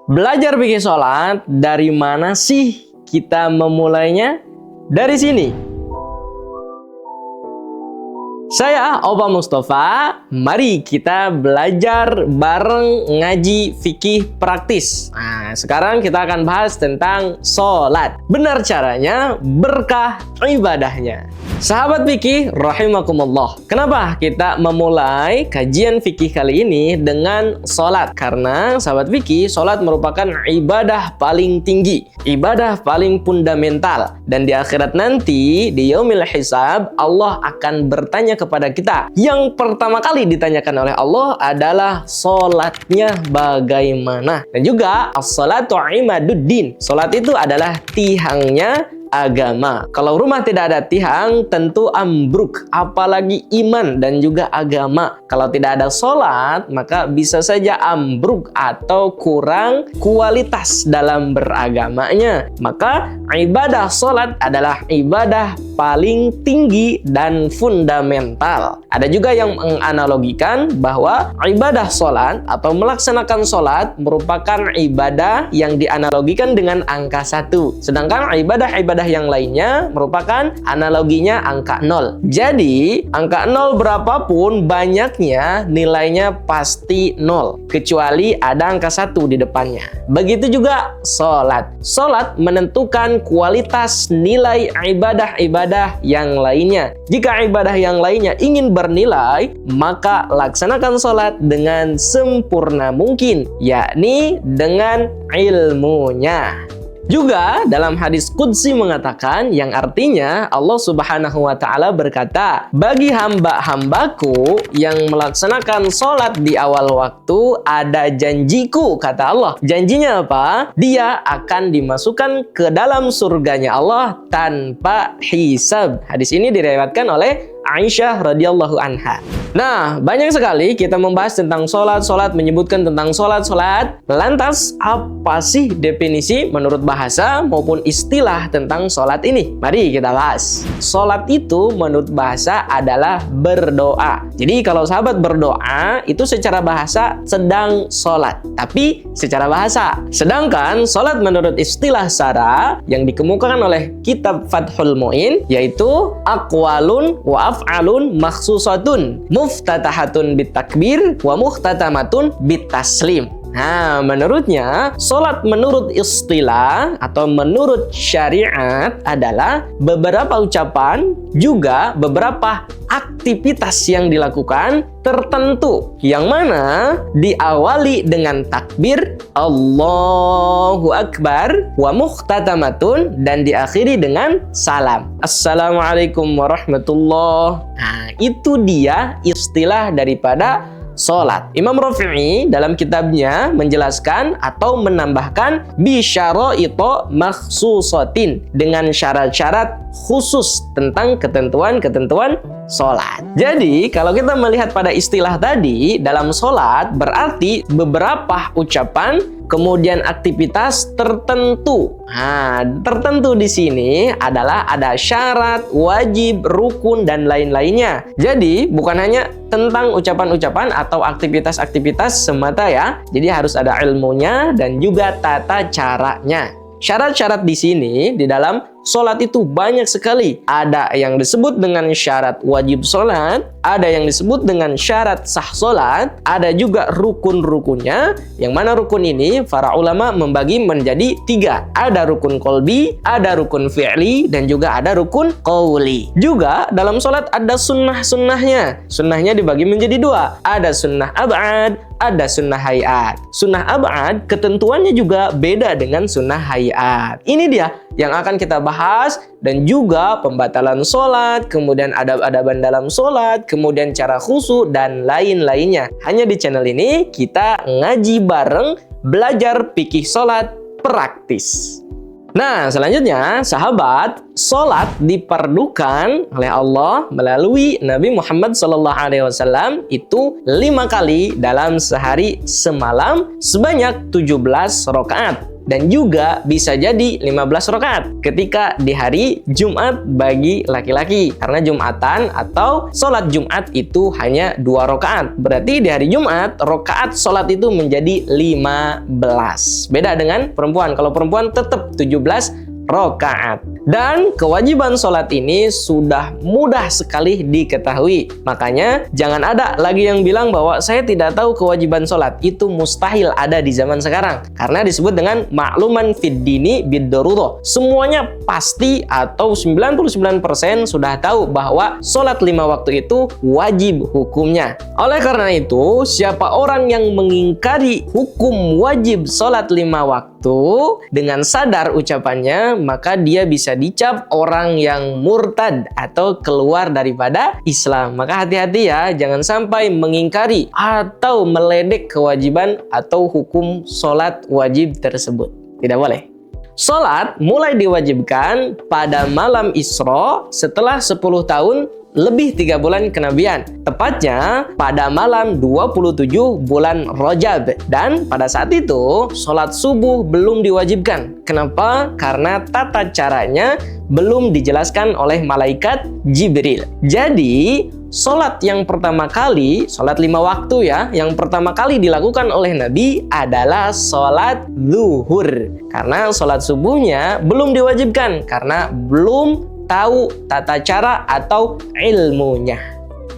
Belajar fikih sholat, dari mana sih kita memulainya? Dari sini. Saya Opa Mustafa, mari kita belajar bareng ngaji fikih praktis. Nah, sekarang kita akan bahas tentang sholat. Benar caranya, berkah ibadahnya. Sahabat fikih rahimakumullah. Kenapa kita memulai kajian fikih kali ini dengan sholat? Karena sahabat fikih, sholat merupakan ibadah paling tinggi, ibadah paling fundamental. Dan di akhirat nanti, di yaumil hisab, Allah akan bertanya kepada kita. Yang pertama kali ditanyakan oleh Allah adalah sholatnya bagaimana. Dan juga as-sholatu imaduddin. Sholat itu adalah tihangnya agama. Kalau rumah tidak ada tihang, tentu ambruk, apalagi iman dan juga agama. Kalau tidak ada sholat, maka bisa saja ambruk atau kurang kualitas dalam beragamanya. Maka ibadah sholat adalah ibadah paling tinggi dan fundamental. Ada juga yang menganalogikan bahwa ibadah sholat atau melaksanakan sholat merupakan ibadah yang dianalogikan dengan angka 1. Sedangkan ibadah-ibadah yang lainnya merupakan analoginya angka 0. Jadi, angka 0 berapapun banyaknya nilainya pasti 0. Kecuali ada angka 1 di depannya. Begitu juga sholat. Sholat menentukan kualitas nilai ibadah-ibadah yang lainnya. Jika ibadah yang lainnya ingin bernilai, maka laksanakan sholat dengan sempurna mungkin, yakni dengan ilmunya. Juga dalam hadis qudsi mengatakan, yang artinya Allah Subhanahu wa Ta'ala berkata, bagi hamba-hambaku yang melaksanakan sholat di awal waktu ada janjiku, kata Allah. Janjinya apa? Dia akan dimasukkan ke dalam surganya Allah tanpa hisab. Hadis ini diriwayatkan oleh Aisyah radhiyallahu anha. Nah, banyak sekali kita membahas tentang sholat, menyebutkan tentang sholat. Lantas, apa sih definisi menurut bahasa maupun istilah tentang sholat ini? Mari kita bahas. Sholat itu menurut bahasa adalah berdoa. Jadi kalau sahabat berdoa, itu secara bahasa sedang sholat. Tapi secara bahasa. Sedangkan sholat menurut istilah syara yang dikemukakan oleh kitab Fathul Mu'in, yaitu aqwalun wa af'alun makhsusatun muftatahatun bitakbir wa muhtatamatun bitaslim. Nah, menurutnya, sholat menurut istilah atau menurut syariat adalah beberapa ucapan, juga beberapa aktivitas yang dilakukan tertentu, yang mana diawali dengan takbir Allahu Akbar wa muhtatamatun, dan diakhiri dengan salam Assalamualaikum warahmatullahi. Nah, itu dia istilah daripada sholat. Imam Rafi'i dalam kitabnya menjelaskan atau menambahkan bisyaraito makhsusatin, dengan syarat-syarat khusus tentang ketentuan-ketentuan sholat. Jadi kalau kita melihat pada istilah tadi, dalam sholat berarti beberapa ucapan kemudian aktivitas tertentu. Nah, tertentu di sini adalah ada syarat, wajib, rukun, dan lain-lainnya. Jadi bukan hanya tentang ucapan-ucapan atau aktivitas-aktivitas semata ya. Jadi harus ada ilmunya dan juga tata caranya. Syarat-syarat di sini di dalam sholat itu banyak sekali. Ada yang disebut dengan syarat wajib sholat, ada yang disebut dengan syarat sah sholat, ada juga rukun-rukunnya, yang mana rukun ini para ulama membagi menjadi 3. Ada rukun qalbi, ada rukun fi'li, dan juga ada rukun qauli. Juga dalam sholat ada sunnah-sunnahnya. Sunnahnya dibagi menjadi 2. Ada sunnah ab'ad, ada sunnah hayat. Sunnah ab'ad ketentuannya juga beda dengan sunnah hayat. Ini dia yang akan kita bahas, dan juga pembatalan sholat, kemudian adab-adaban dalam sholat, kemudian cara khusyuk, dan lain-lainnya. Hanya di channel ini kita ngaji bareng, belajar fikih sholat praktis. Nah, selanjutnya, sahabat, sholat diperdukan oleh Allah melalui Nabi Muhammad SAW itu 5 kali dalam sehari semalam sebanyak 17 rakaat. dan juga bisa jadi 15 rakaat ketika di hari Jumat bagi laki-laki. Karena Jumatan atau sholat Jumat itu hanya 2 rakaat. Berarti di hari Jumat, rakaat sholat itu menjadi 15. Beda dengan perempuan. Kalau perempuan tetap 17 rakaat. Dan kewajiban sholat ini sudah mudah sekali diketahui. Makanya jangan ada lagi yang bilang bahwa saya tidak tahu kewajiban sholat. Itu mustahil ada di zaman sekarang. Karena disebut dengan ma'luman fid dini bid-darudah. Semuanya pasti atau 99% sudah tahu bahwa sholat 5 waktu itu wajib hukumnya. Oleh karena itu, siapa orang yang mengingkari hukum wajib sholat 5 waktu dengan sadar ucapannya, maka dia bisa dicap orang yang murtad atau keluar daripada Islam. Maka hati-hati ya, jangan sampai mengingkari atau meledek kewajiban atau hukum sholat wajib tersebut. Tidak boleh. Sholat mulai diwajibkan pada malam Isra setelah 10 tahun lebih 3 bulan kenabian, tepatnya pada malam 27 bulan Rajab. Dan pada saat itu sholat subuh belum diwajibkan. Kenapa? Karena tata caranya belum dijelaskan oleh malaikat Jibril. Jadi sholat yang pertama kali, sholat 5 waktu ya, yang pertama kali dilakukan oleh Nabi adalah sholat zuhur. Karena sholat subuhnya belum diwajibkan, karena belum tahu tata cara atau ilmunya.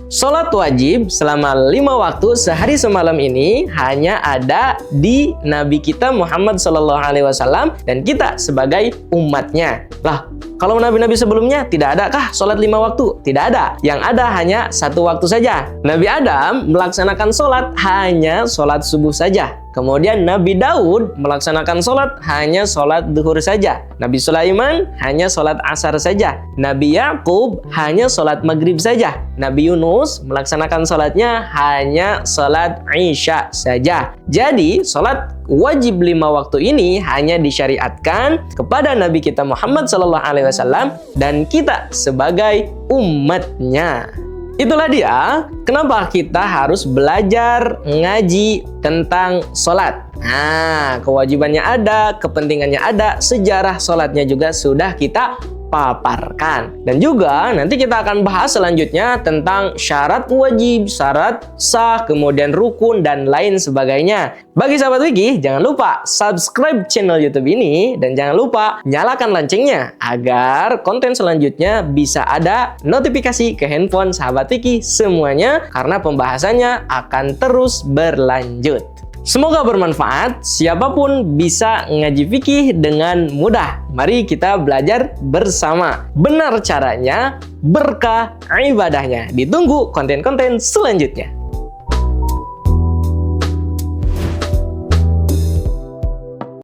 Sholat wajib selama 5 waktu sehari semalam ini hanya ada di Nabi kita Muhammad SAW dan kita sebagai umatnya. Lah, kalau nabi-nabi sebelumnya tidak ada kah sholat 5 waktu? Tidak ada. Yang ada hanya 1 waktu saja. Nabi Adam melaksanakan sholat hanya sholat subuh saja. Kemudian Nabi Daud melaksanakan sholat hanya sholat duhur saja. Nabi Sulaiman hanya sholat asar saja. Nabi Yakub hanya sholat maghrib saja. Nabi Yunus melaksanakan sholatnya hanya sholat isya saja. Jadi sholat wajib 5 waktu ini hanya disyariatkan kepada Nabi kita Muhammad SAW dan kita sebagai umatnya. Itulah dia kenapa kita harus belajar ngaji tentang sholat. Nah, kewajibannya ada, kepentingannya ada, sejarah sholatnya juga sudah kita paparkan. Dan juga nanti kita akan bahas selanjutnya tentang syarat wajib, syarat sah, kemudian rukun, dan lain sebagainya. Bagi sahabat Wiki, jangan lupa subscribe channel YouTube ini dan jangan lupa nyalakan loncengnya agar konten selanjutnya bisa ada notifikasi ke handphone sahabat Wiki semuanya, karena pembahasannya akan terus berlanjut. Semoga bermanfaat, siapapun bisa ngaji fikih dengan mudah. Mari kita belajar bersama. Benar caranya, berkah ibadahnya. Ditunggu konten-konten selanjutnya.